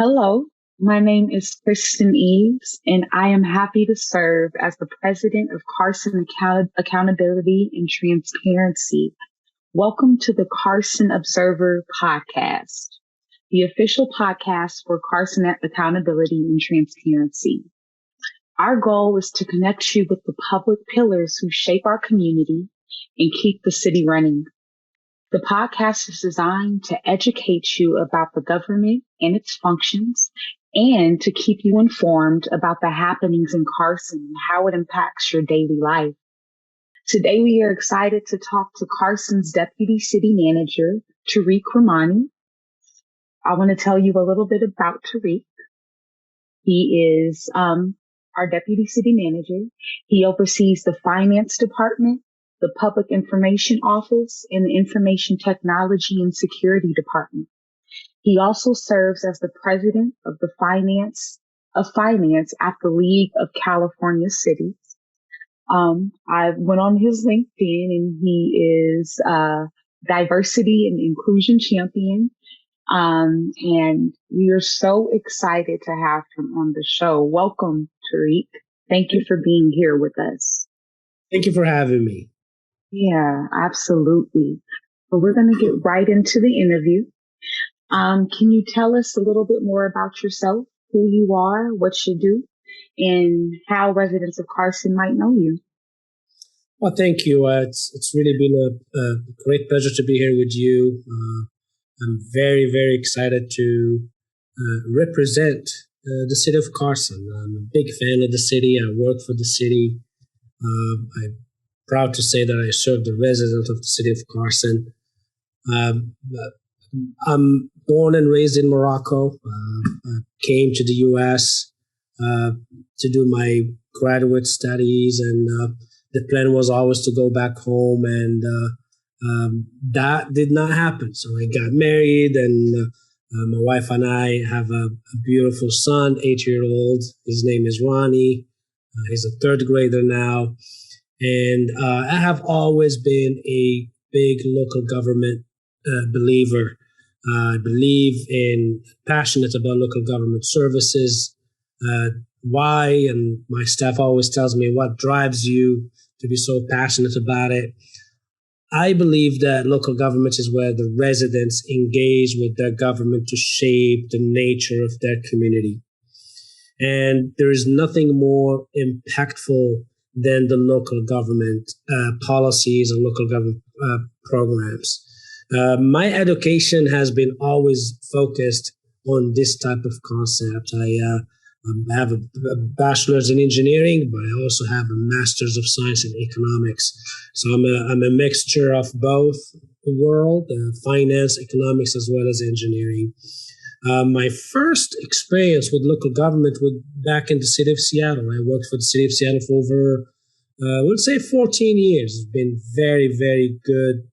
Hello, my name is Kristin Eaves, and I am happy to serve as the president of Carson Accountability and Transparency. Welcome to the Carson Observer Podcast, the official podcast for Carson Accountability and Transparency. Our goal is to connect you with the public pillars who shape our community and keep the city running. The podcast is designed to educate you about the government and its functions and to keep you informed about the happenings in Carson and how it impacts your daily life. Today, we are excited to talk to Carson's Deputy City Manager, Tarik Rahmani. I want to tell you a little bit about Tarik. He is our Deputy City Manager. He oversees the Finance Department, the Public Information Office, and the Information Technology and Security Department. He also serves as the president of the Finance at the League of California Cities. I went on his LinkedIn and he is a diversity and inclusion champion. And we are so excited to have him on the show. Welcome, Tarik. Thank you for being here with us. Thank you for having me. Yeah, absolutely. But we're going to get right into the interview. Can you tell us a little bit more about yourself, who you are, what you do, and how residents of Carson might know you? Well, thank you. It's really been a great pleasure to be here with you. I'm very, very excited to represent the city of Carson. I'm a big fan of the city. I work for the city. I'm proud to say that I serve the residents of the city of Carson. I'm born and raised in Morocco. I came to the U.S. To do my graduate studies, and the plan was always to go back home, and that did not happen. So I got married, and my wife and I have a beautiful son, 8-year-old. His name is Ronnie. He's a third grader now. And I have always been a big local government believer. I believe in passionate about local government services. Why? And my staff always tells me what drives you to be so passionate about it. I believe that local government is where the residents engage with their government to shape the nature of their community. And there is nothing more impactful than the local government policies and local government programs. My education has been always focused on this type of concept. I have a bachelor's in engineering, but I also have a master's of science in economics. So I'm a mixture of both the world, finance, economics, as well as engineering. My first experience with local government was back in the city of Seattle. I worked for the city of Seattle for over, let's say 14 years. It's been very, very good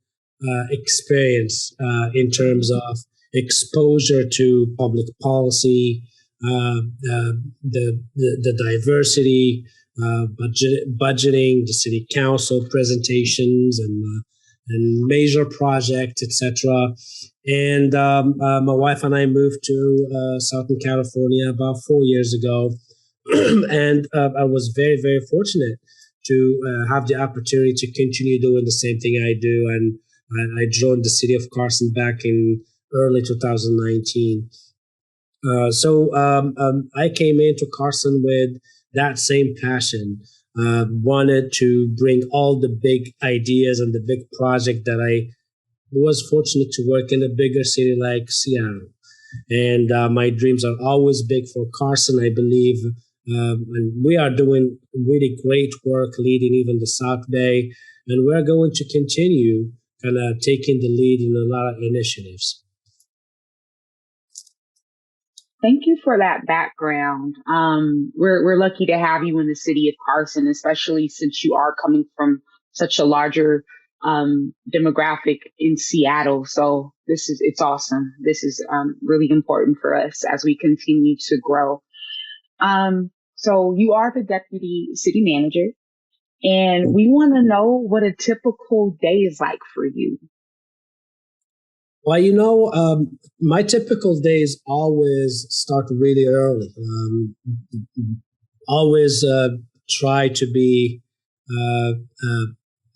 experience in terms of exposure to public policy, the diversity, budgeting, the city council presentations, and major projects, etc. And my wife and I moved to Southern California about 4 years ago, and I was very, very fortunate to have the opportunity to continue doing the same thing I do. And I joined the city of Carson back in early 2019. So I came into Carson with that same passion. Wanted to bring all the big ideas and the big project that I was fortunate to work in a bigger city like Seattle. And my dreams are always big for Carson, I believe. And we are doing really great work leading even the South Bay. And we're going to continue kind of taking the lead in a lot of initiatives. Thank you for that background. We're lucky to have you in the city of Carson, especially since you are coming from such a larger demographic in Seattle. So it's awesome. This is really important for us as we continue to grow. So you are the deputy city manager, and we want to know what a typical day is like for you. Well, my typical days always start really early. Always try to be uh, uh,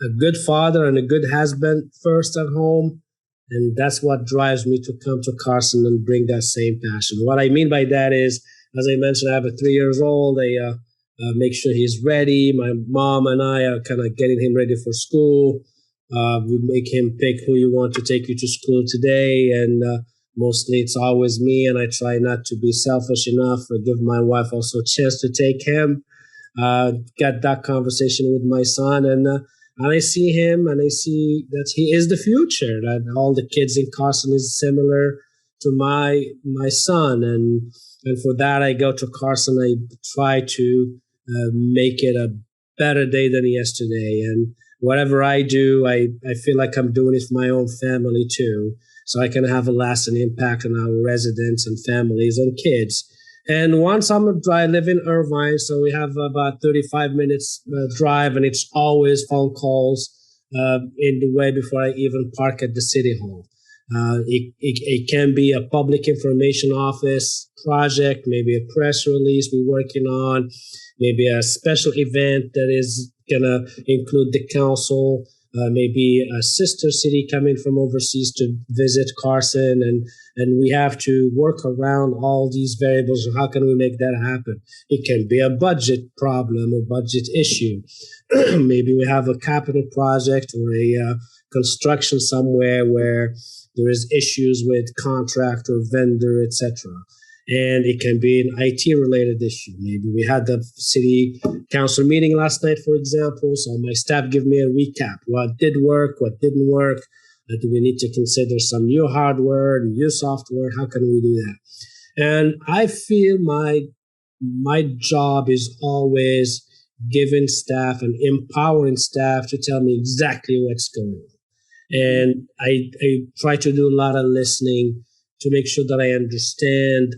a good father and a good husband first at home. And that's what drives me to come to Carson and bring that same passion. What I mean by that is, as I mentioned, I have a 3 years old. I make sure he's ready. My mom and I are kind of getting him ready for school. We make him pick who you want to take you to school today. And mostly it's always me. And I try not to be selfish enough or give my wife also a chance to take him. Got that conversation with my son, and I see him, and I see that he is the future. That all the kids in Carson is similar to my son, and for that I go to Carson. I try to make it a better day than yesterday, and whatever I do, I feel like I'm doing it for my own family too, so I can have a lasting impact on our residents and families and kids. And once I live in Irvine, so we have about 35 minutes drive, and it's always phone calls in the way before I even park at the city hall. It can be a public information office project, maybe a press release we're working on, maybe a special event that is going to include the council, maybe a sister city coming from overseas to visit Carson, and we have to work around all these variables. How can we make that happen? It can be a budget problem, a budget issue. Maybe we have a capital project or a construction somewhere where there is issues with contractor, vendor, etc. And it can be an IT related issue. Maybe we had the city council meeting last night, for example. So my staff give me a recap. What did work? What didn't work? Do we need to consider some new hardware, new software? How can we do that? And I feel my job is always giving staff and empowering staff to tell me exactly what's going on. And I try to do a lot of listening to make sure that I understand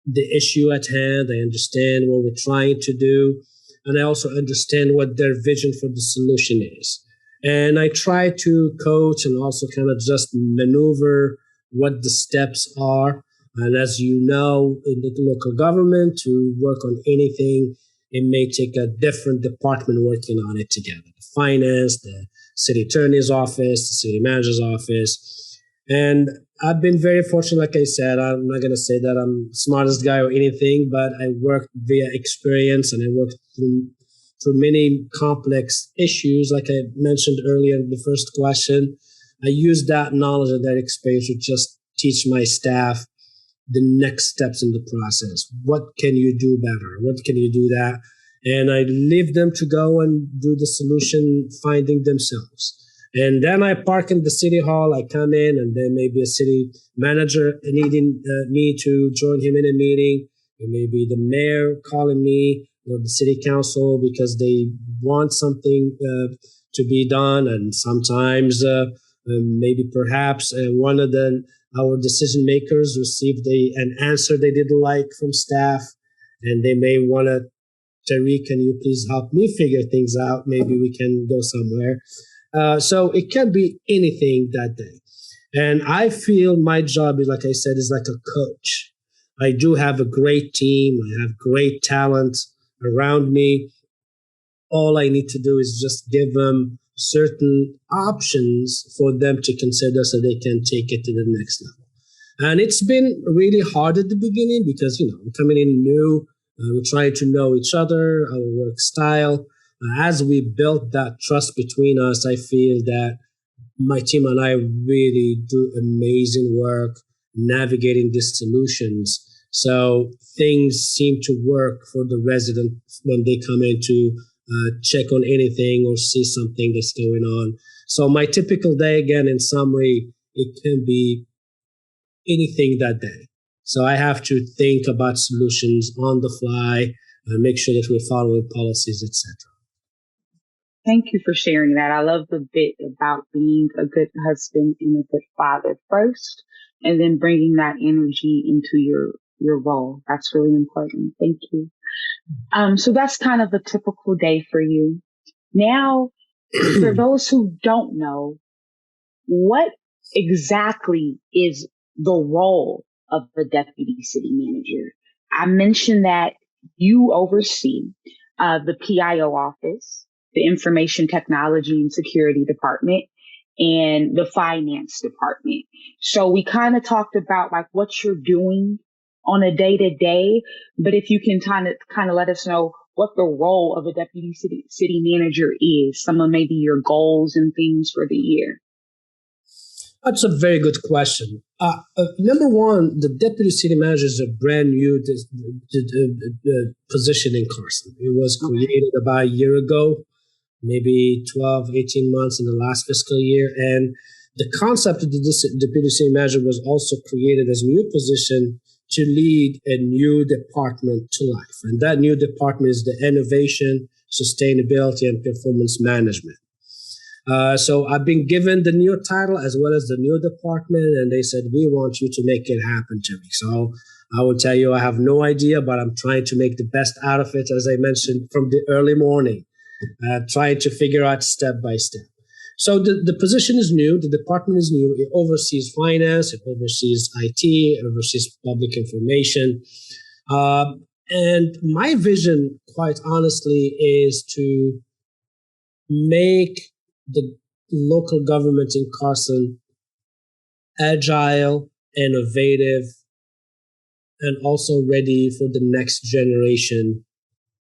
the issue at hand. I understand what we're trying to do. And I also understand what their vision for the solution is. And I try to coach and also kind of just maneuver what the steps are. And as you know, in the local government, to work on anything, it may take a different department working on it together. The finance, the city attorney's office, the city manager's office. And I've been very fortunate, like I said. I'm not going to say that I'm the smartest guy or anything, but I worked via experience, and I worked through many complex issues. Like I mentioned earlier in the first question, I used that knowledge and that experience to just teach my staff the next steps in the process. What can you do better? What can you do that? And I leave them to go and do the solution finding themselves. And then I park in the city hall. I come in, and there may be a city manager needing me to join him in a meeting. It may be the mayor calling me, or the city council, because they want something to be done. And sometimes maybe perhaps one of our decision makers received an answer they didn't like from staff, and they may want to, Tarik, can you please help me figure things out? Maybe we can go somewhere. So it can be anything that day. And I feel my job is, like I said, is like a coach. I do have a great team. I have great talent around me. All I need to do is just give them certain options for them to consider so they can take it to the next level. And it's been really hard at the beginning because, I'm coming in new. We're trying to know each other, our work style. As we built that trust between us, I feel that my team and I really do amazing work navigating these solutions. So things seem to work for the resident when they come in to check on anything or see something that's going on. So my typical day, again, in summary, it can be anything that day. So I have to think about solutions on the fly and make sure that we're following policies, etc. Thank you for sharing that. I love the bit about being a good husband and a good father first, and then bringing that energy into your role. That's really important. Thank you. So that's kind of a typical day for you. Now, for those who don't know, what exactly is the role of the deputy city manager? I mentioned that you oversee the PIO office, the Information Technology and Security Department, and the Finance Department. So we kind of talked about like what you're doing on a day to day, but if you can kind of let us know what the role of a deputy city manager is, some of maybe your goals and things for the year. That's a very good question. Number one, the deputy city manager is a brand new position in Carson. It was created about a year ago, maybe 12, 18 months in the last fiscal year. And the concept of the deputy city manager was also created as a new position to lead a new department to life. And that new department is the innovation, sustainability, and performance management. So I've been given the new title as well as the new department, and they said, we want you to make it happen, Jimmy. So I will tell you, I have no idea, but I'm trying to make the best out of it, as I mentioned, from the early morning, trying to figure out step by step. So the position is new, the department is new. It oversees finance, it oversees IT, it oversees public information. And my vision, quite honestly, is to make the local government in Carson agile, innovative, and also ready for the next generation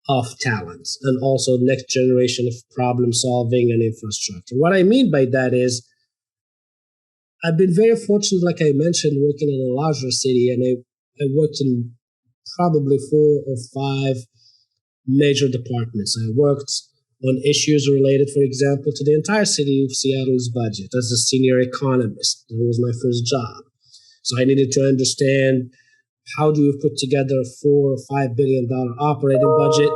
of talents and also next generation of problem solving and infrastructure. What I mean by that is I've been very fortunate, like I mentioned, working in a larger city, and I worked in probably 4 or 5 major departments. I worked on issues related, for example, to the entire city of Seattle's budget as a senior economist. That was my first job. So I needed to understand how do you put together a $4 or $5 billion operating budget,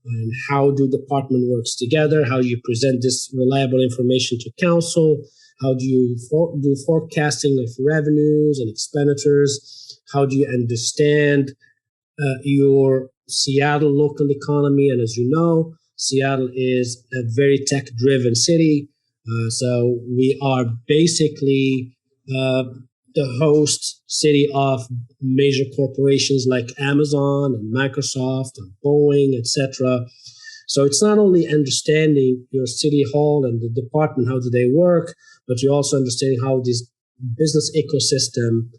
and how do department works together? How do you present this reliable information to council? How do you do forecasting of revenues and expenditures? How do you understand your Seattle local economy? And as you know, Seattle is a very tech-driven city. So we are basically the host city of major corporations like Amazon and Microsoft and Boeing, etc. So it's not only understanding your city hall and the department, how do they work, but you're also understanding how this business ecosystem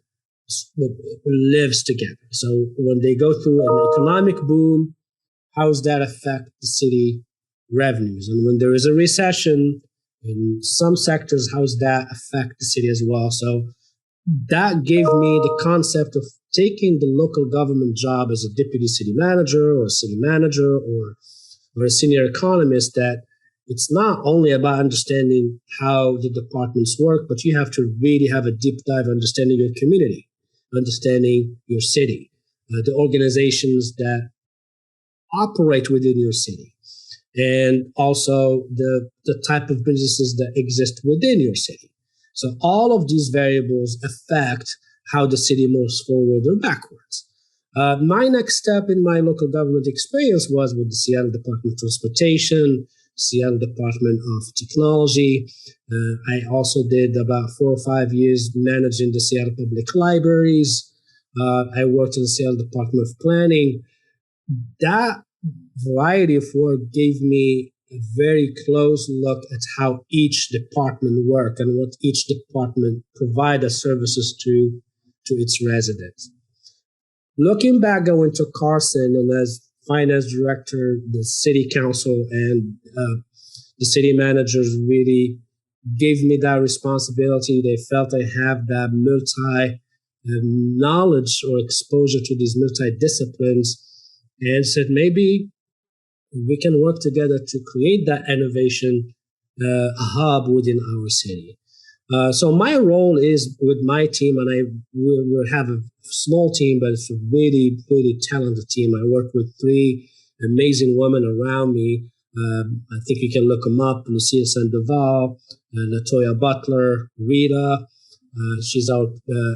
lives together. So when they go through an economic boom, how does that affect the city revenues? And when there is a recession in some sectors, how does that affect the city as well? So that gave me the concept of taking the local government job as a deputy city manager or a city manager or a senior economist, that it's not only about understanding how the departments work, but you have to really have a deep dive understanding your community, understanding your city, the organizations that operate within your city, and also the type of businesses that exist within your city. So all of these variables affect how the city moves forward or backwards. My next step in my local government experience was with the Seattle Department of Transportation, Seattle Department of Technology. I also did about 4 or 5 years managing the Seattle Public Libraries. I worked in the Seattle Department of Planning. That variety of work gave me a very close look at how each department works and what each department provides as services to its residents. Looking back, going to Carson and as finance director, the city council and the city managers really gave me that responsibility. They felt I have that multi knowledge or exposure to these multi-disciplines, and said maybe we can work together to create that innovation hub within our city. So my role is with my team, and we have a small team, but it's a really, really talented team. I work with 3 amazing women around me. I think you can look them up: Lucia Sandoval, Latoya Butler, Rita. She's our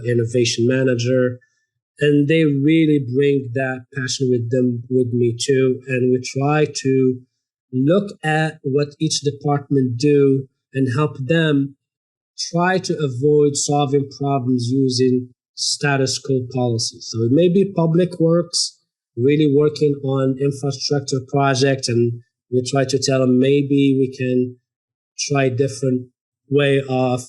innovation manager. And they really bring that passion with me too. And we try to look at what each department do and help them try to avoid solving problems using status quo policies. So it may be public works, really working on infrastructure projects, and we try to tell them maybe we can try different way of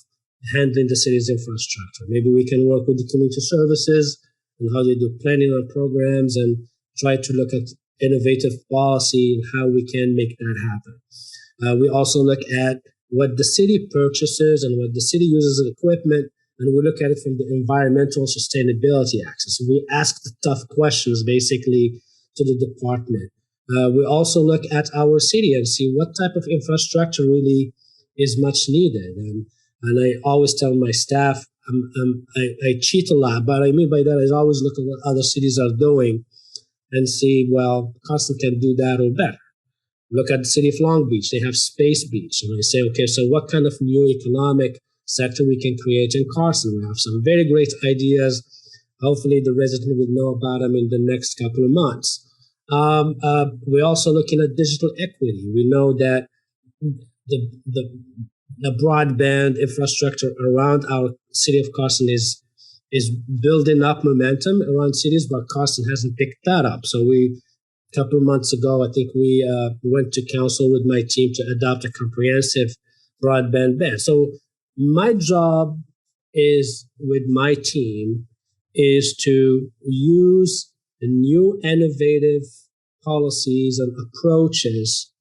handling the city's infrastructure. Maybe we can work with the community services and how they do planning on programs and try to look at innovative policy and how we can make that happen. We also look at what the city purchases and what the city uses as equipment, and we look at it from the environmental sustainability axis. So we ask the tough questions basically to the department. We also look at our city and see what type of infrastructure really is much needed. And I always tell my staff, I cheat a lot, but I mean by that, I always look at what other cities are doing and see, well, Carson can do that or better. Look at the city of Long Beach. They have Space Beach. And I say, okay, so what kind of new economic sector we can create in Carson? We have some very great ideas. Hopefully the resident will know about them in the next couple of months. We're also looking at digital equity. We know that the broadband infrastructure around our city of Carson is building up momentum around cities, but Carson hasn't picked that up. So a couple of months ago, I think we went to council with my team to adopt a comprehensive broadband ban. So my job is with my team is to use new innovative policies and approaches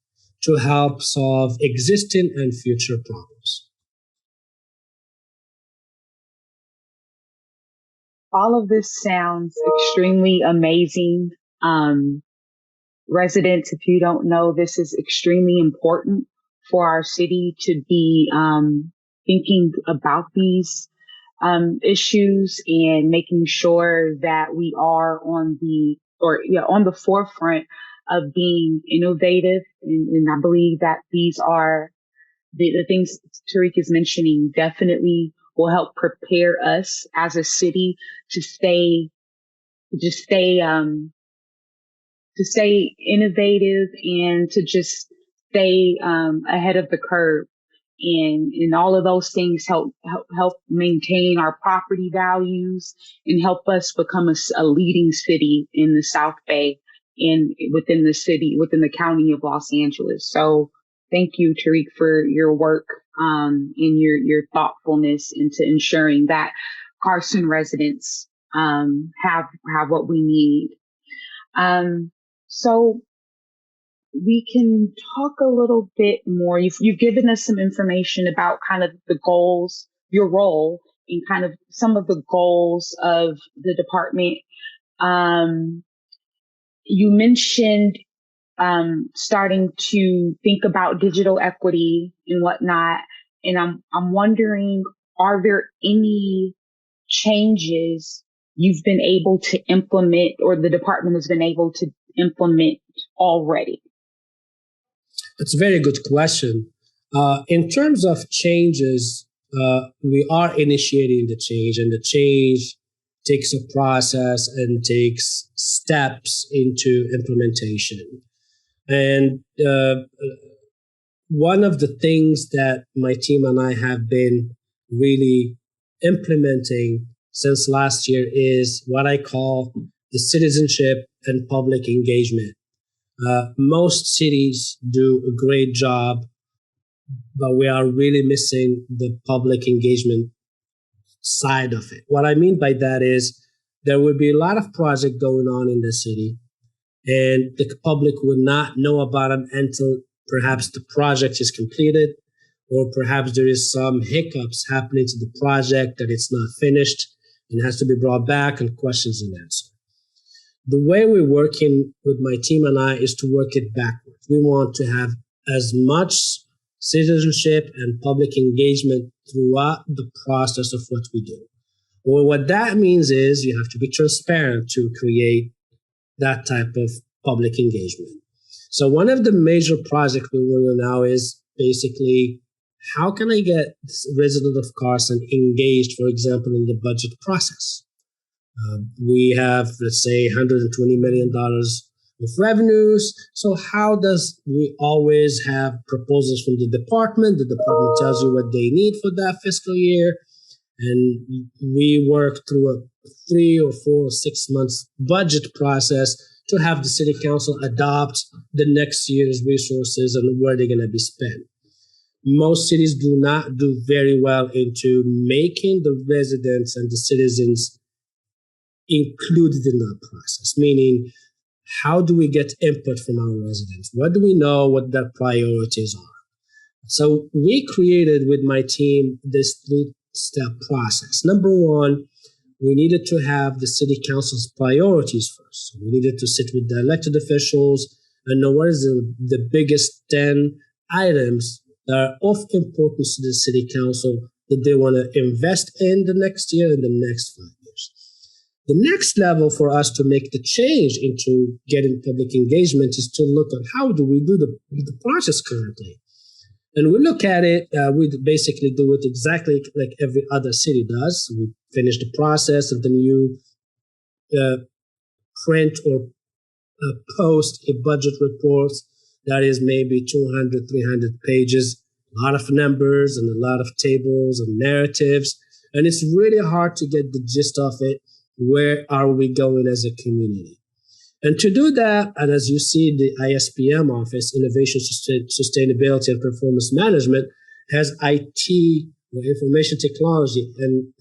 to help solve existing and future problems. All of this sounds extremely amazing. Residents, if you don't know, this is extremely important for our city to be thinking about these issues and making sure that we are on the forefront of being innovative. And I believe that these are the things Tarik is mentioning definitely will help prepare us as a city to stay innovative and to just stay ahead of the curve. And all of those things help maintain our property values and help us become a leading city in the South Bay and within the county of Los Angeles. So thank you, Tarik, for your work and your thoughtfulness into ensuring that Carson residents have what we need. So we can talk a little bit more. You've given us some information about kind of the goals, your role, and kind of some of the goals of the department. You mentioned starting to think about digital equity and whatnot, and I'm wondering, are there any changes you've been able to implement, or the department has been able to implement already? That's a very good question. In terms of changes, we are initiating the change, and the change takes a process and takes steps into implementation. And one of the things that my team and I have been really implementing since last year is what I call the citizenship and public engagement. Most cities do a great job, but we are really missing the public engagement side of it. What I mean by that is there would be a lot of projects going on in the city, and the public would not know about them until perhaps the project is completed, or perhaps there is some hiccups happening to the project that it's not finished and has to be brought back and questions and answers. The way we're working with my team and I is to work it backwards. We want to have as much citizenship and public engagement throughout the process of what we do. Well, what that means is you have to be transparent to create that type of public engagement. So one of the major projects we're working on now is basically, how can I get residents of Carson engaged, for example, in the budget process? We have, let's say, $120 million of revenues. So how does we always have proposals from the department? The department tells you what they need for that fiscal year. And we work through a 3 or 4 or 6 months budget process to have the city council adopt the next year's resources and where they're going to be spent. Most cities do not do very well into making the residents and the citizens included in that process, meaning how do we get input from our residents? What do we know what their priorities are? So we created with my team this 3-step process. Number one, we needed to have the city council's priorities first. So we needed to sit with the elected officials and know what is the biggest 10 items that are of importance to the city council that they want to invest in the next year and the next 5 years. The next level for us to make the change into getting public engagement is to look at how do we do the process currently. And we look at it, we basically do it exactly like every other city does. We finish the process of the new print or post a budget report that is maybe 200, 300 pages, a lot of numbers and a lot of tables and narratives. And it's really hard to get the gist of it. Where are we going as a community? And to do that, and as you see, the ISPM office, Innovation, Sustainability, and Performance Management, has IT, or information technology, and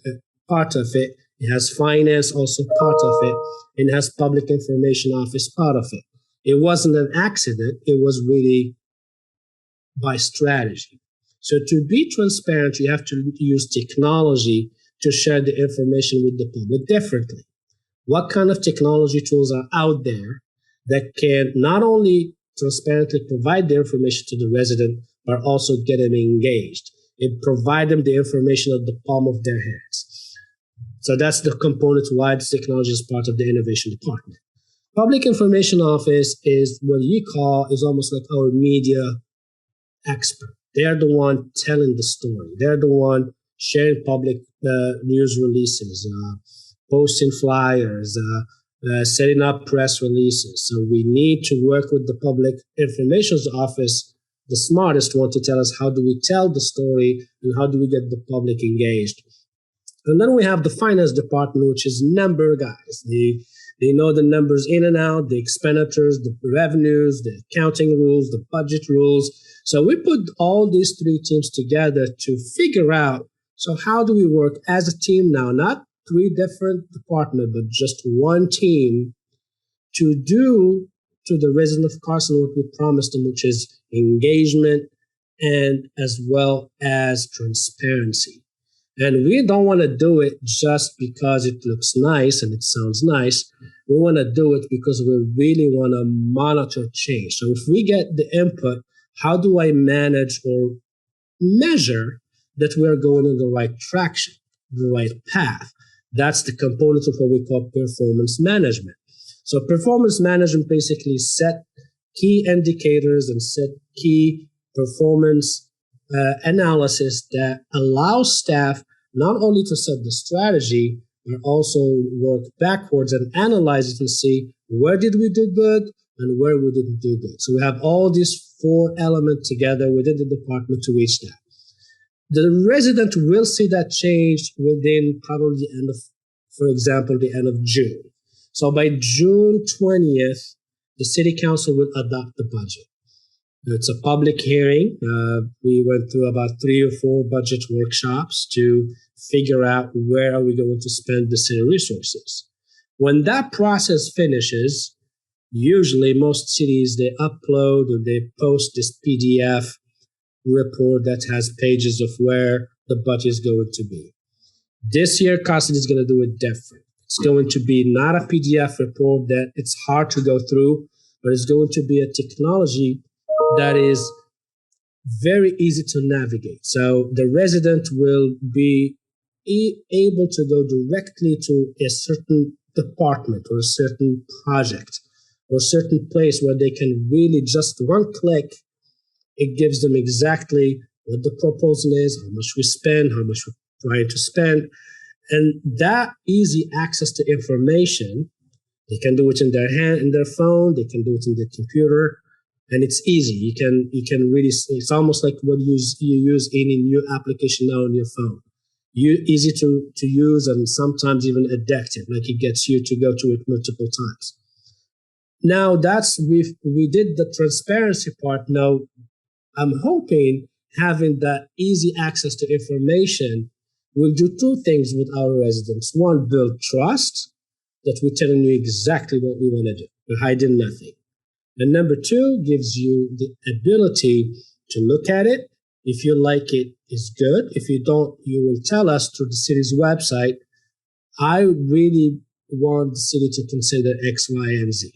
part of it. It has finance, also part of it, and it has public information office, part of it. It wasn't an accident. It was really by strategy. So to be transparent, you have to use technology to share the information with the public differently. What kind of technology tools are out there that can not only transparently provide the information to the resident, but also get them engaged and provide them the information at the palm of their hands? So that's the component why this technology is part of the innovation department. Public information office is what you call, is almost like our media expert. They're the one telling the story. They're the one sharing public news releases, posting flyers, setting up press releases. So we need to work with the public information office, the smartest one, to tell us how do we tell the story and how do we get the public engaged. And then we have the finance department, which is number guys. They know the numbers in and out, the expenditures, the revenues, the accounting rules, the budget rules. So we put all these 3 teams together to figure out, so how do we work as a team now, not 3 different departments, but just one team to do to the resident of Carson what we promised them, which is engagement and as well as transparency. And we don't want to do it just because it looks nice and it sounds nice. We want to do it because we really want to monitor change. So if we get the input, how do I manage or measure that we are going in the right traction, the right path? That's the component of what we call performance management. So performance management basically set key indicators and set key performance analysis that allows staff not only to set the strategy, but also work backwards and analyze it and see where did we do good and where we didn't do good. So we have all these 4 elements together within the department to reach that. The resident will see that change within probably the end of, for example, the end of June. So by June 20th, the city council will adopt the budget. It's a public hearing. We went through about 3 or 4 budget workshops to figure out where are we going to spend the city resources. When that process finishes, usually most cities, they upload or they post this PDF report that has pages of where the budget is going to be. This year, Carson is going to do it different. It's going to be not a PDF report that it's hard to go through, but it's going to be a technology that is very easy to navigate. So the resident will be able to go directly to a certain department or a certain project or a certain place where they can really just one click. It gives them exactly what the proposal is, how much we spend, how much we're trying to spend. And that easy access to information They can do it in their hand, in their phone. They can do it in their computer, and it's easy. You can really. It's almost like what you use any new application now on your phone. Easy to use and sometimes even addictive. Like it gets you to go to it multiple times. Now we did the transparency part. Now I'm hoping having that easy access to information will do two things with our residents. One, build trust that we're telling you exactly what we want to do. We're hiding nothing. And number two, gives you the ability to look at it. If you like it, it's good. If you don't, you will tell us through the city's website, I really want the city to consider X, Y, and Z.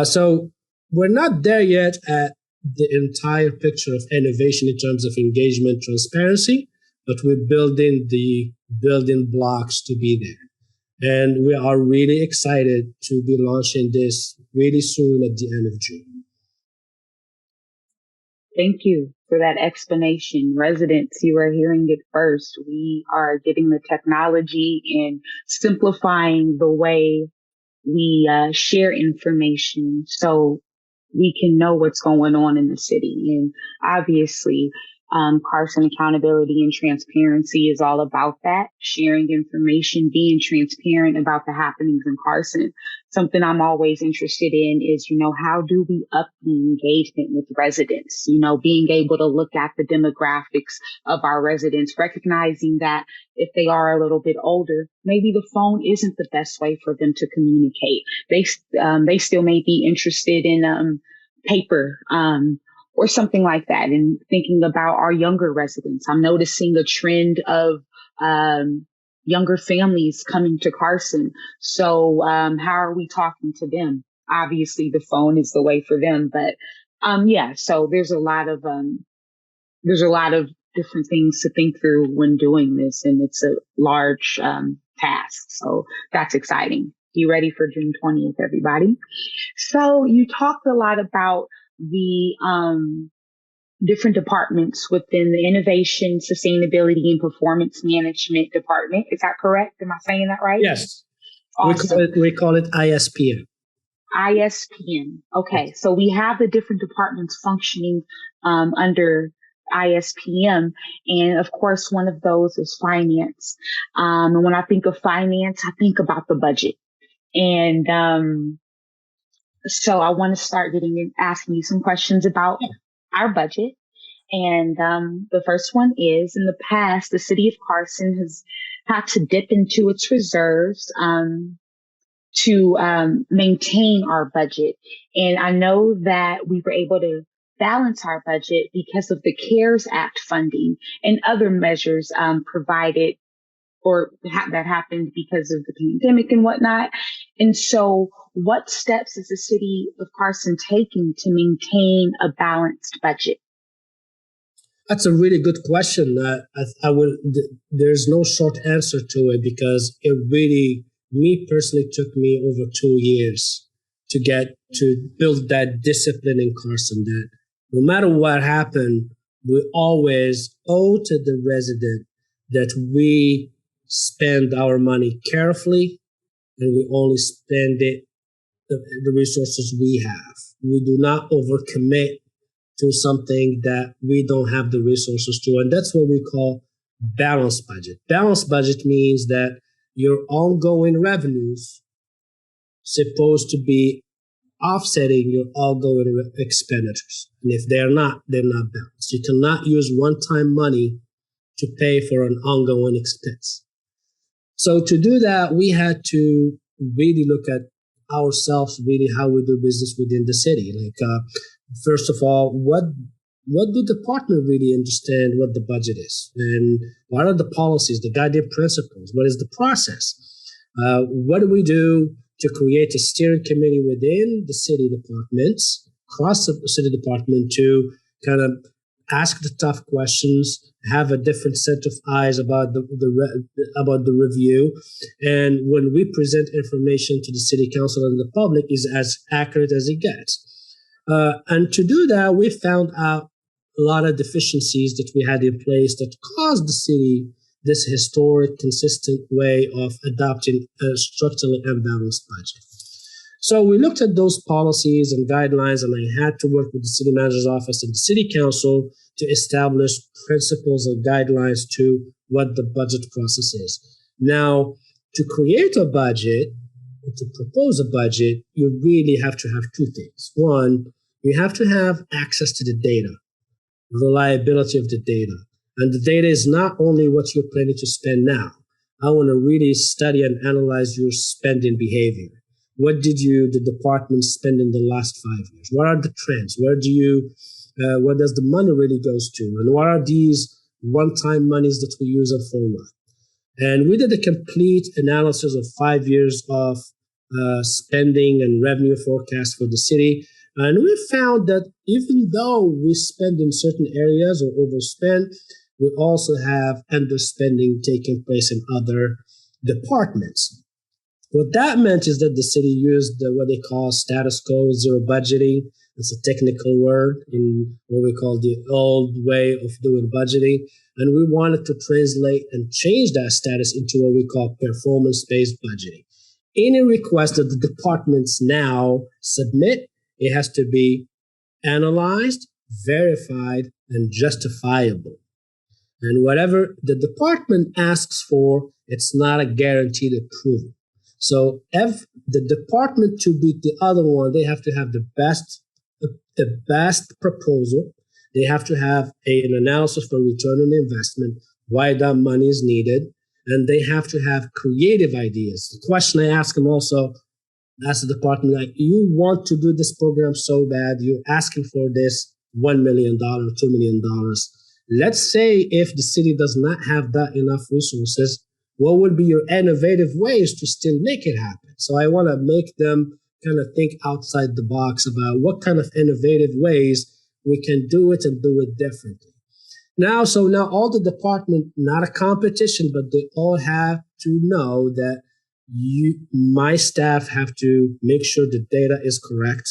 So we're not there yet at the entire picture of innovation in terms of engagement, transparency, but we're building the building blocks to be there. And we are really excited to be launching this really soon at the end of June. Thank you for that explanation. Residents, you are hearing it first. We are getting the technology and simplifying the way we share information so we can know what's going on in the city. And obviously, Carson Accountability and Transparency is all about that, sharing information, being transparent about the happenings in Carson. Something I'm always interested in is, how do we up the engagement with residents? Being able to look at the demographics of our residents, recognizing that if they are a little bit older, maybe the phone isn't the best way for them to communicate. They still may be interested in paper, or something like that. And thinking about our younger residents, I'm noticing a trend of younger families coming to Carson. So how are we talking to them? Obviously, the phone is the way for them. But so there's a lot of different things to think through when doing this, and it's a large task. So that's exciting. Be ready for June 20th, everybody. So you talked a lot about the different departments within the Innovation, Sustainability, and Performance Management Department. Is that correct? Am I saying that right? Yes. Awesome. We call it ISPM. ISPM. Okay. So we have the different departments functioning under ISPM. And of course, one of those is finance. And when I think of finance, I think about the budget. And so I want to start asking you some questions about our budget. And the first one is, in the past, the city of Carson has had to dip into its reserves to maintain our budget. And I know that we were able to balance our budget because of the CARES Act funding and other measures provided that happened because of the pandemic and whatnot. And so what steps is the city of Carson taking to maintain a balanced budget? That's a really good question. There's no short answer to it because it really, me personally, took me over 2 years to build that discipline in Carson that no matter what happened, we always owe to the resident that we spend our money carefully and we only spend the resources we have. We do not overcommit to something that we don't have the resources to. And that's what we call balanced budget. Balanced budget means that your ongoing revenues supposed to be offsetting your ongoing expenditures. And if they're not balanced. You cannot use one-time money to pay for an ongoing expense. So to do that, we had to really look at ourselves, really how we do business within the city. First of all, what do the partner really understand what the budget is? And what are the policies, the guiding principles? What is the process? What do we do to create a steering committee within the city departments, across the city department, to kind of ask the tough questions, have a different set of eyes about the review, and when we present information to the city council and the public, is as accurate as it gets. And to do that, we found out a lot of deficiencies that we had in place that caused the city this historic, consistent way of adopting a structurally unbalanced budget. So we looked at those policies and guidelines, and I had to work with the city manager's office and the city council to establish principles and guidelines to what the budget process is. Now, to create a budget, to propose a budget, you really have to have two things. One, you have to have access to the data, reliability of the data. And the data is not only what you're planning to spend now. I want to really study and analyze your spending behavior. What did the department spend in the last 5 years? What are the trends? Where does the money really goes to? And what are these one-time monies that we use it for what? And we did a complete analysis of 5 years of spending and revenue forecast for the city. And we found that even though we spend in certain areas or overspend, we also have underspending taking place in other departments. What that meant is that the city used what they call status quo, zero budgeting. It's a technical word in what we call the old way of doing budgeting. And we wanted to translate and change that status into what we call performance-based budgeting. Any request that the departments now submit, it has to be analyzed, verified, and justifiable. And whatever the department asks for, it's not a guaranteed approval. So if the department to beat the other one, they have to have the best proposal. They have to have an analysis for return on investment, why that money is needed, and they have to have creative ideas. The question I ask them also, ask the department, like, you want to do this program so bad, you're asking for this $1 million, $2 million. Let's say if the city does not have that enough resources, what would be your innovative ways to still make it happen? So I want to make them kind of think outside the box about what kind of innovative ways we can do it and do it differently. Now all the department, not a competition, but they all have to know that my staff have to make sure the data is correct.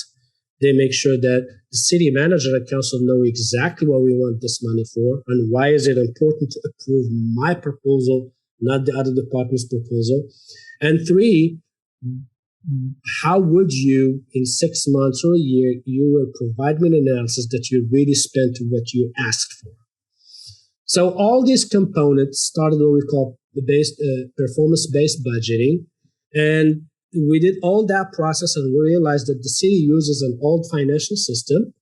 They make sure that the city manager and council know exactly what we want this money for and why is it important to approve my proposal, not the other department's proposal. And three, how would you, in 6 months or a year, you will provide me an analysis that you really spent what you asked for. So all these components started what we call the performance-based budgeting. And we did all that process and we realized that the city uses an old financial system.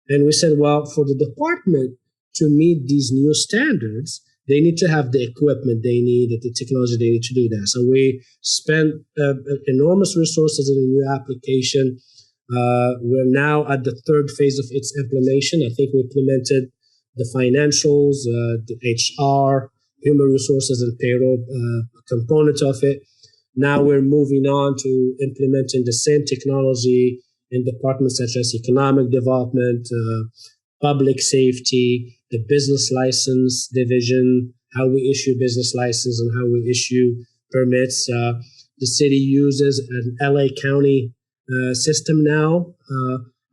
And we said, well, for the department to meet these new standards, they need to have the equipment they need, the technology they need to do that. So we spent enormous resources in a new application. We're now at the third phase of its implementation. I think we implemented the financials, the HR, human resources, and payroll components of it. Now we're moving on to implementing the same technology in departments such as economic development, public safety, the business license division, how we issue business license and how we issue permits. The city uses an LA County system now,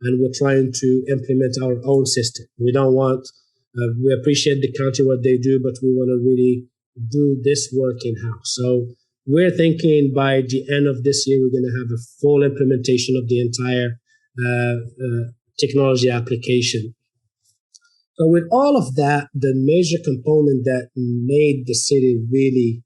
and we're trying to implement our own system. We don't want, we appreciate the county, what they do, but we want to really do this work in-house. So we're thinking by the end of this year, we're going to have a full implementation of the entire technology application. So with all of that, the major component that made the city really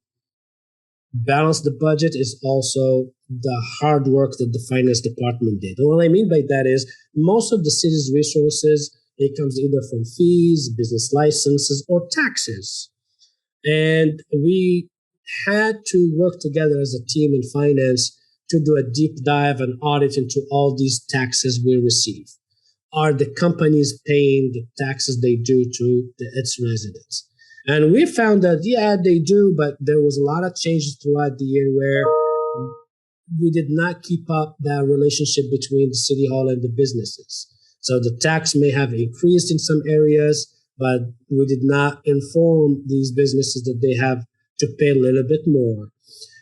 balance the budget is also the hard work that the finance department did. And what I mean by that is most of the city's resources, it comes either from fees, business licenses, or taxes. And we had to work together as a team in finance to do a deep dive and audit into all these taxes we receive. Are the companies paying the taxes they do to its residents? And we found that, yeah, they do, but there was a lot of changes throughout the year where we did not keep up that relationship between the city hall and the businesses. So the tax may have increased in some areas, but we did not inform these businesses that they have to pay a little bit more.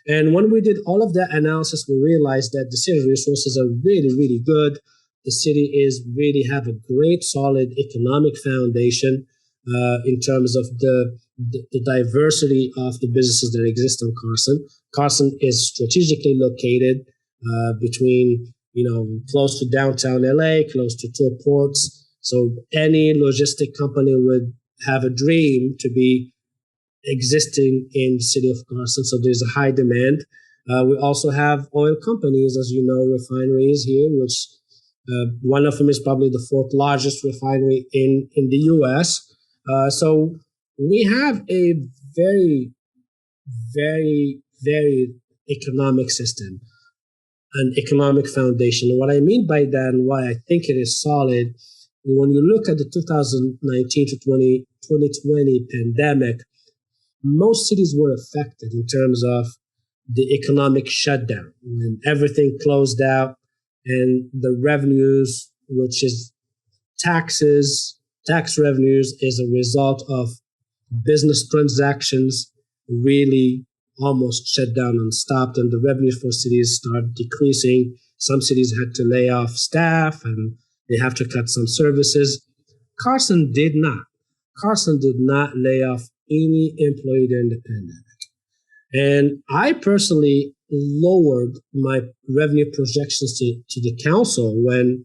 And when we did all of that analysis, we realized that the city resources are really, really good. The city is really have a great, solid economic foundation in terms of the diversity of the businesses that exist in Carson. Carson is strategically located between close to downtown LA, close to two ports. So any logistic company would have a dream to be existing in the city of Carson. So there's a high demand. We also have oil companies, as you know, refineries here, which one of them is probably the fourth largest refinery in the U.S. So we have a very, very, very economic system, an economic foundation. And what I mean by that and why I think it is solid, when you look at the 2019 to 2020 pandemic, most cities were affected in terms of the economic shutdown when everything closed out and the revenues, which is tax revenues, is a result of business transactions really almost shut down and stopped, and the revenues for cities started decreasing. Some cities had to lay off staff and they have to cut some services. Carson did not. Carson did not lay off any employee during the pandemic. And I personally lowered my revenue projections to the council when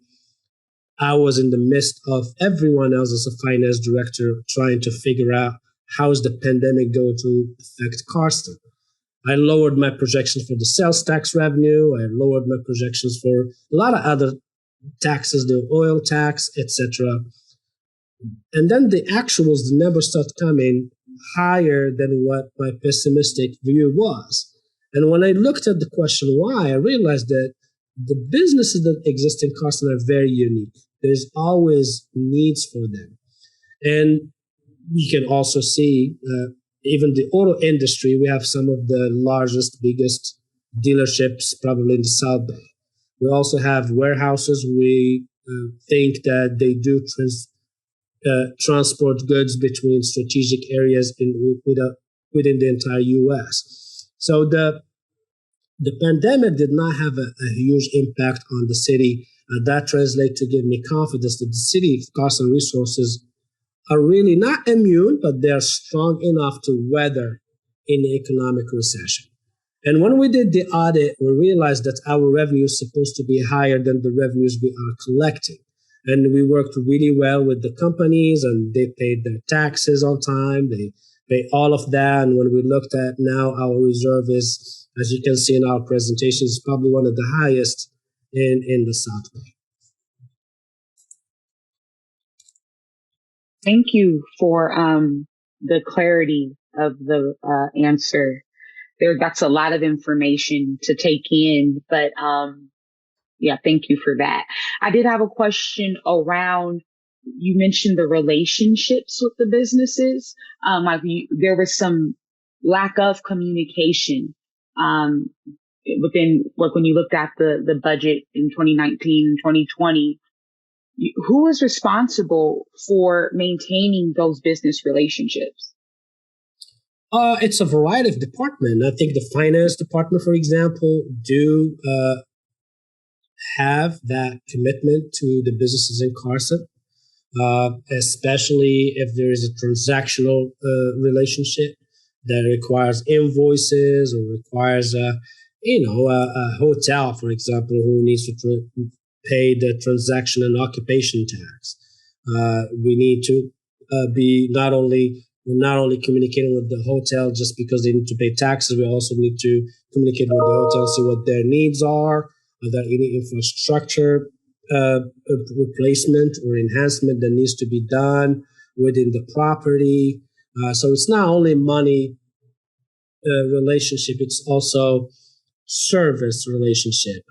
I was in the midst of everyone else as a finance director trying to figure out how is the pandemic going to affect Carson. I lowered my projections for the sales tax revenue. I lowered my projections for a lot of other taxes, the oil tax, etc. And then the actuals, the numbers start coming higher than what my pessimistic view was. And when I looked at the question why, I realized that the businesses that exist in Carson are very unique. There's always needs for them. And you can also see even the auto industry, we have some of the largest, biggest dealerships probably in the South Bay. We also have warehouses. We think that they do transport goods between strategic areas within the entire U.S. So the pandemic did not have a huge impact on the city. That translates to give me confidence that the city of Carson resources are really not immune, but they are strong enough to weather any economic recession. And when we did the audit, we realized that our revenue is supposed to be higher than the revenues we are collecting. And we worked really well with the companies, and they paid their taxes on time. They pay all of that. And when we looked at now, our reserve is, as you can see in our presentation, is probably one of the highest in the South Bay. Thank you for the clarity of the answer. That's a lot of information to take in, but yeah, thank you for that. I did have a question around, you mentioned the relationships with the businesses. There was some lack of communication within, like when you looked at the budget in 2019 and 2020. Who is responsible for maintaining those business relationships? It's a variety of departments. I think the finance department, for example, do have that commitment to the businesses in Carson, especially if there is a transactional relationship that requires invoices or requires a hotel, for example, who needs to pay the transaction and occupation tax. We need to be not only communicating with the hotel just because they need to pay taxes. We also need to communicate with the hotel and see what their needs are. Are there any infrastructure replacement or enhancement that needs to be done within the property? So it's not only money relationship, it's also service relationship.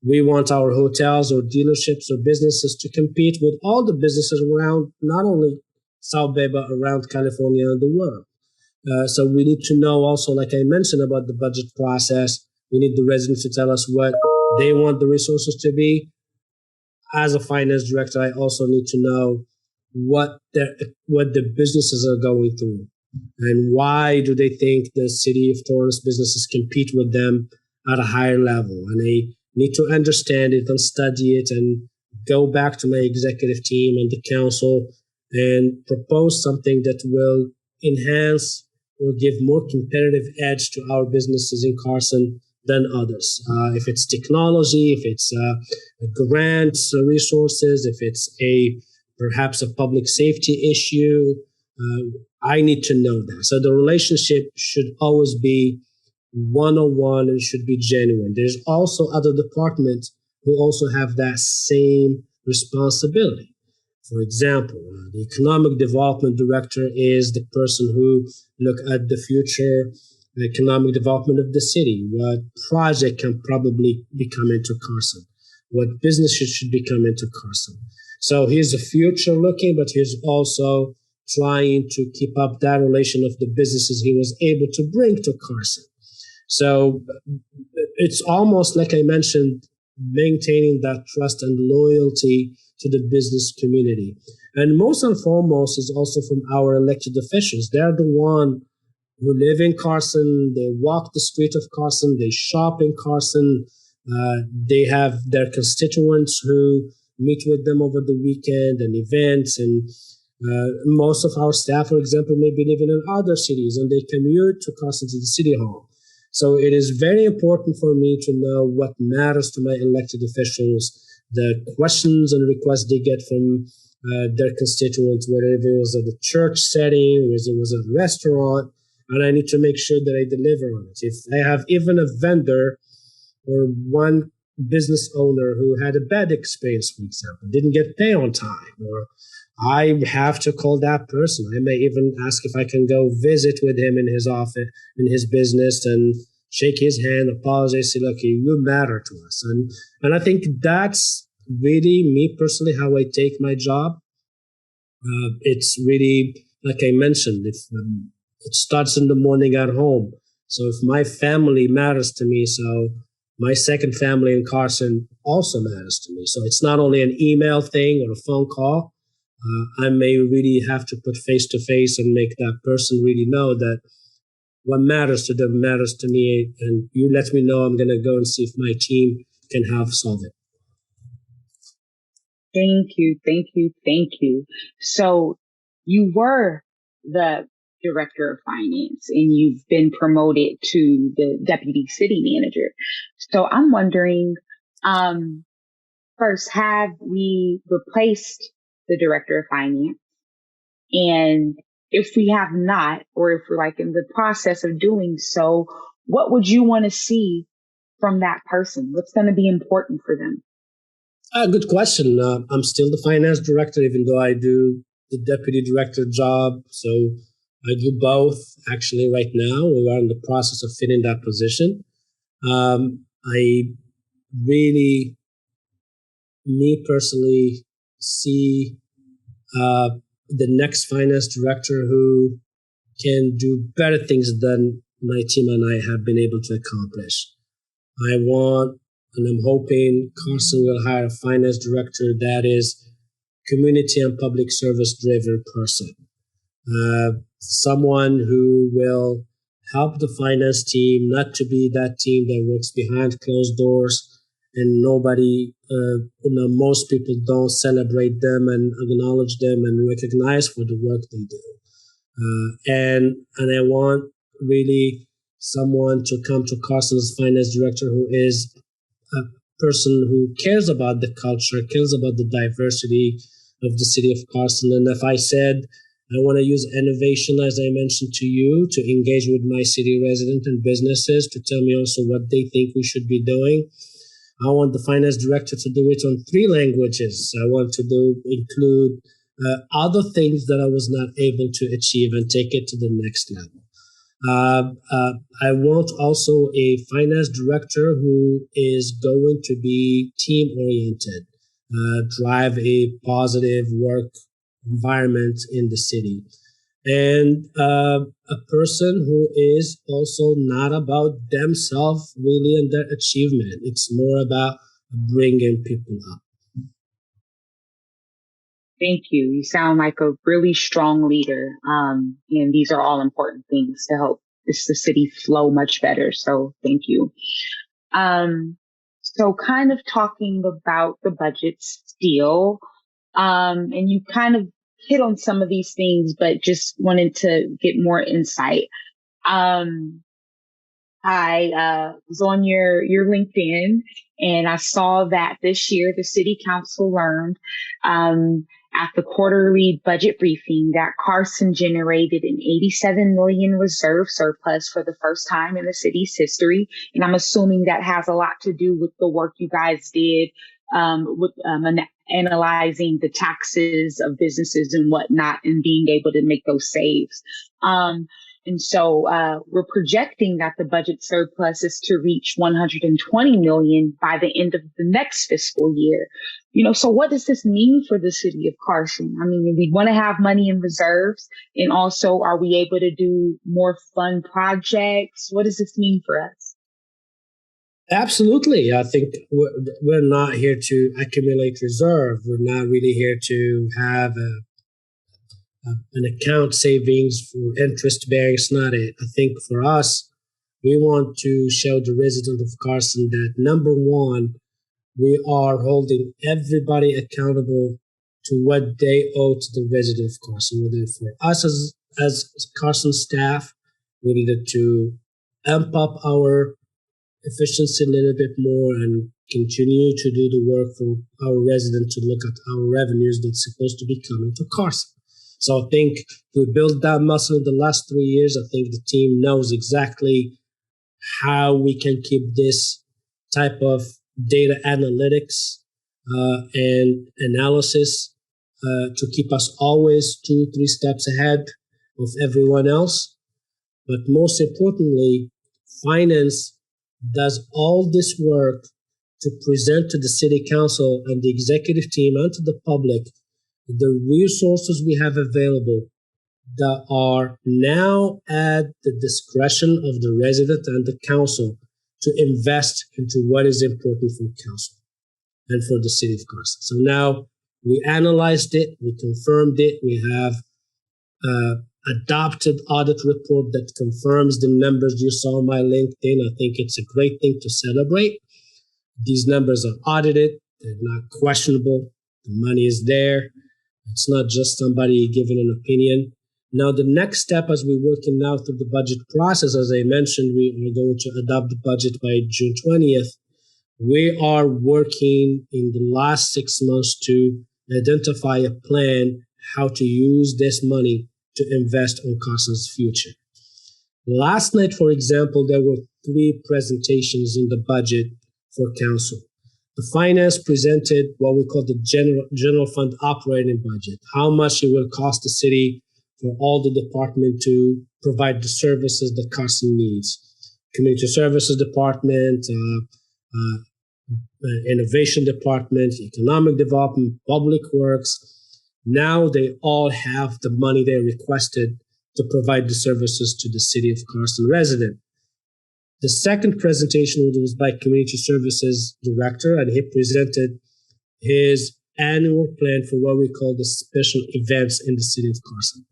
We want our hotels or dealerships or businesses to compete with all the businesses around, not only South Bay, but around California and the world. So we need to know also, like I mentioned about the budget process, we need the residents to tell us what they want the resources to be. As a finance director, I also need to know what the businesses are going through and why do they think the city of Torrance businesses compete with them at a higher level. And I need to understand it and study it and go back to my executive team and the council and propose something that will enhance or give more competitive edge to our businesses in Carson than others. If it's technology, if it's grants, resources, if it's perhaps a public safety issue, I need to know that. So the relationship should always be one-on-one and should be genuine. There's also other departments who also have that same responsibility. For example, the economic development director is the person who look at the future economic development of the city. What project can probably be coming to Carson? What businesses should be coming to Carson? So he's the future looking, but he's also trying to keep up that relation of the businesses he was able to bring to Carson. So it's almost like I mentioned, maintaining that trust and loyalty to the business community. And most and foremost is also from our elected officials. They're the one who live in Carson. They walk the street of Carson. They shop in Carson. They have their constituents who meet with them over the weekend and events. And most of our staff, for example, may be living in other cities and they commute to Carson to the city hall. So it is very important for me to know what matters to my elected officials, the questions and requests they get from their constituents, whether it was at the church setting, whether it was at a restaurant, and I need to make sure that I deliver on it. If I have even a vendor or one business owner who had a bad experience, for example, didn't get paid on time, or I have to call that person. I may even ask if I can go visit with him in his office, in his business, and shake his hand, apologize, say, look, you matter to us. And I think that's really me personally, how I take my job. It's really, like I mentioned, if it starts in the morning at home. So if my family matters to me, so my second family in Carson also matters to me. So it's not only an email thing or a phone call. I may really have to put face to face and make that person really know that what matters to them matters to me. And you let me know, I'm going to go and see if my team can help solve it. Thank you. Thank you. Thank you. So you were the director of finance and you've been promoted to the deputy city manager. So I'm wondering, first, have we replaced the director of finance? And if we have not, or if we're like in the process of doing so, what would you want to see from that person? What's going to be important for them? Good question. I'm still the finance director, even though I do the deputy director job. So I do both actually right now. We are in the process of filling that position. I really, me personally, see the next finance director who can do better things than my team and I have been able to accomplish. I want, and I'm hoping Carson will hire a finance director that is community and public service driven person. Someone who will help the finance team not to be that team that works behind closed doors and nobody, most people don't celebrate them and acknowledge them and recognize for the work they do. And I want really someone to come to Carson as finance director who is a person who cares about the culture, cares about the diversity of the city of Carson. And if I said, I want to use innovation, as I mentioned to you, to engage with my city residents and businesses, to tell me also what they think we should be doing. I want the finance director to do it on 3 languages. I want to include other things that I was not able to achieve and take it to the next level. I want also a finance director who is going to be team-oriented, drive a positive work environment in the city, and a person who is also not about themselves really and their achievement. It's more about bringing people up. Thank you. You sound like a really strong leader. And these are all important things to help the city flow much better. So thank you. So kind of talking about the budgets still, and you kind of hit on some of these things, but just wanted to get more insight. I was on your LinkedIn, and I saw that this year the city council learned at the quarterly budget briefing that Carson generated an 87 million reserve surplus for the first time in the city's history. And I'm assuming that has a lot to do with the work you guys did with analyzing the taxes of businesses and whatnot and being able to make those saves. And so we're projecting that the budget surplus is to reach 120 million by the end of the next fiscal year. So what does this mean for the city of Carson? I mean, we want to have money in reserves, and also, are we able to do more fun projects? What does this mean for us? Absolutely. I think we're not here to accumulate reserve. We're not really here to have an account savings for interest bearing. It's not it. I think for us, we want to show the resident of Carson that, number one, we are holding everybody accountable to what they owe to the resident of Carson. Whether for us as Carson staff, we needed to amp up our efficiency a little bit more and continue to do the work for our residents to look at our revenues that's supposed to be coming to Carson. So I think we built that muscle in the last 3 years. I think the team knows exactly how we can keep this type of data analytics and analysis to keep us always 2-3 steps ahead of everyone else. But most importantly, finance does all this work to present to the city council and the executive team and to the public the resources we have available that are now at the discretion of the resident and the council to invest into what is important for council and for the city of Carson. So now we analyzed it, we confirmed it, we have adopted audit report that confirms the numbers you saw on my LinkedIn. I think it's a great thing to celebrate. These numbers are audited, they're not questionable, the money is there. It's not just somebody giving an opinion. Now, the next step as we're working now through the budget process, as I mentioned, we are going to adopt the budget by June 20th. We are working in the last 6 months to identify a plan how to use this money to invest on Carson's future. Last night, for example, there were 3 presentations in the budget for council. The finance presented what we call the general fund operating budget, how much it will cost the city for all the department to provide the services that Carson needs. Community Services Department, Innovation Department, Economic Development, Public Works. Now they all have the money they requested to provide the services to the city of Carson resident. The second presentation was by Community Services Director, and he presented his annual plan for what we call the special events in the city of Carson.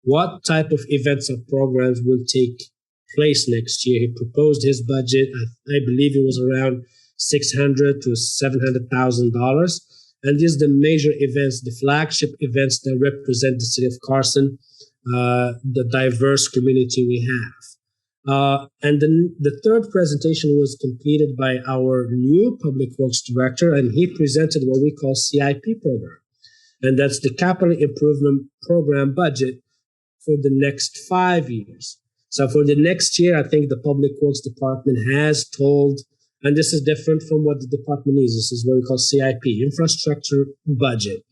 What type of events or programs will take place next year? He proposed his budget. I believe it was around $600,000 to $700,000. And these are the major events, the flagship events that represent the city of Carson, the diverse community we have. And then the third presentation was completed by our new Public Works Director, and he presented what we call CIP program. And that's the Capital Improvement Program budget for the next 5 years. So for the next year, I think the Public Works Department has told, and this is different from what the department needs, this is what we call CIP, Infrastructure Budget.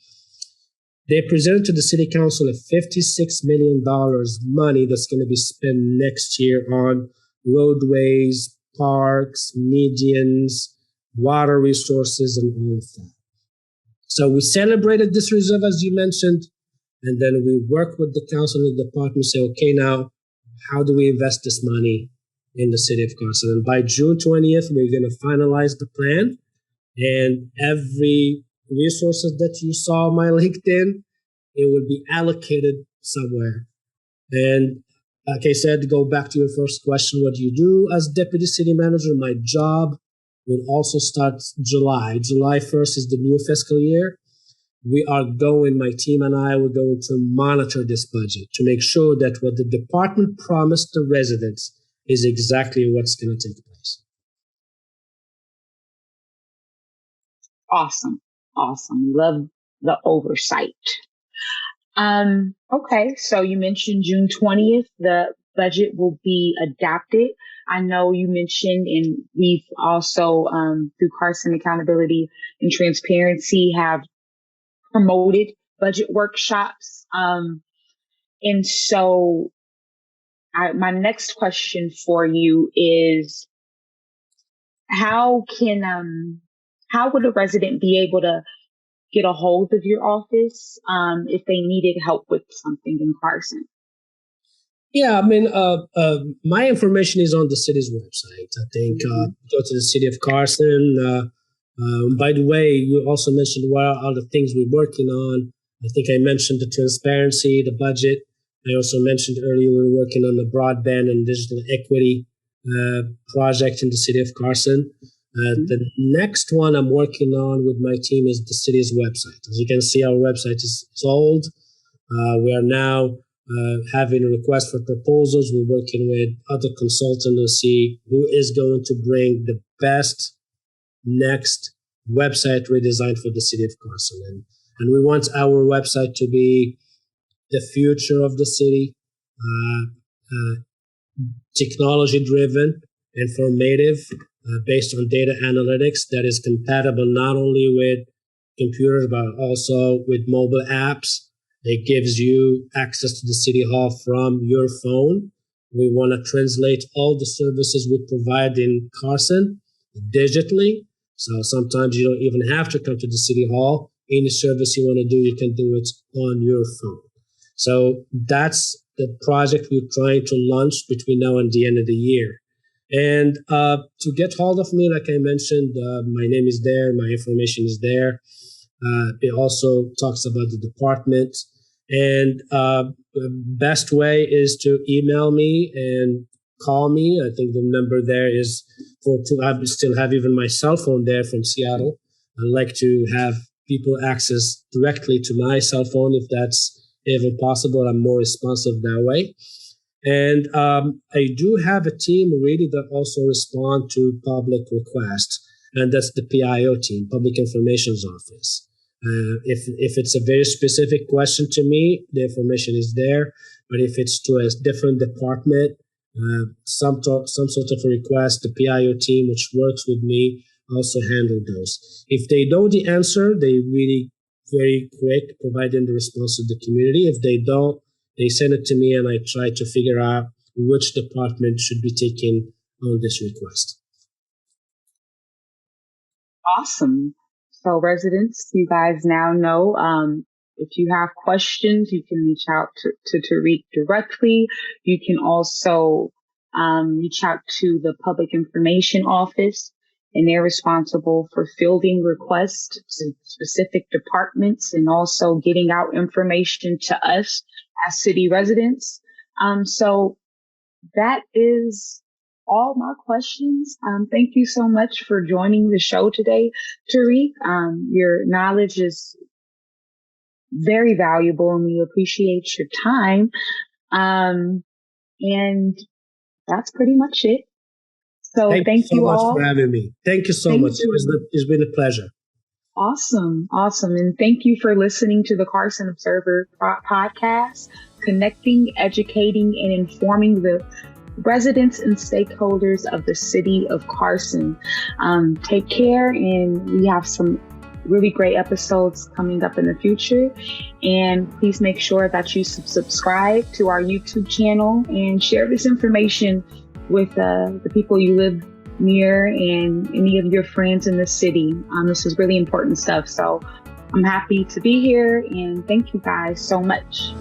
They presented to the City Council a $56 million money that's going to be spent next year on roadways, parks, medians, water resources, and all of that. So we celebrated this reserve, as you mentioned, and then we worked with the council and the department and say, okay, now, how do we invest this money in the city of Carson? And by June 20th, we're going to finalize the plan, and every resources that you saw on my LinkedIn, it will be allocated somewhere. And like I said, go back to your first question, what do you do as deputy city manager? My job will also start July. July 1st is the new fiscal year. My team and I, we're going to monitor this budget to make sure that what the department promised the residents is exactly what's going to take place. Awesome. Love the oversight. Okay, so you mentioned June 20th, the budget will be adapted. I know you mentioned, and we've also, through Carson Accountability and Transparency, have promoted budget workshops. And so my next question for you is, how would a resident be able to get a hold of your office if they needed help with something in Carson? Yeah, I mean, my information is on the city's website. I think go to the city of Carson. By the way, you also mentioned what are the things we're working on. I think I mentioned the transparency, the budget. I also mentioned earlier we're working on the broadband and digital equity project in the city of Carson. The next one I'm working on with my team is the city's website. As you can see, our website is old. We are now having a request for proposals. We're working with other consultants to see who is going to bring the best next website redesign for the city of Carson. And we want our website to be the future of the city, technology-driven, informative, based on data analytics that is compatible not only with computers, but also with mobile apps. It gives you access to the city hall from your phone. We want to translate all the services we provide in Carson digitally. So sometimes you don't even have to come to the city hall. Any service you want to do, you can do it on your phone. So that's the project we're trying to launch between now and the end of the year. And to get hold of me, like I mentioned, my name is there, my information is there. It also talks about the department. And the best way is to email me and call me. I think the number there is I still have even my cell phone there from Seattle. I like to have people access directly to my cell phone if that's even possible. I'm more responsive that way. And I do have a team really that also respond to public requests, and that's the PIO team, Public Information's Office. If it's a very specific question to me, the information is there. But if it's to a different department, some sort of a request, the PIO team, which works with me, also handle those. If they know the answer, they really very quick providing the response to the community. If they don't, they send it to me and I try to figure out which department should be taking on this request. Awesome. So residents, you guys now know, if you have questions, you can reach out to Tarik directly. You can also reach out to the Public Information Office, and they're responsible for fielding requests to specific departments and also getting out information to us as city residents. So that is all my questions. Thank you so much for joining the show today, Tarik. Your knowledge is very valuable and we appreciate your time. And that's pretty much it. So thank you all so much for having me. Thank you so much. It's been a pleasure. Awesome. And thank you for listening to the Carson Observer Podcast, connecting, educating, and informing the residents and stakeholders of the city of Carson. Take care, and we have some really great episodes coming up in the future. And please make sure that you subscribe to our YouTube channel and share this information with the people you live near and any of your friends in the city. This is really important stuff. So I'm happy to be here, and thank you guys so much.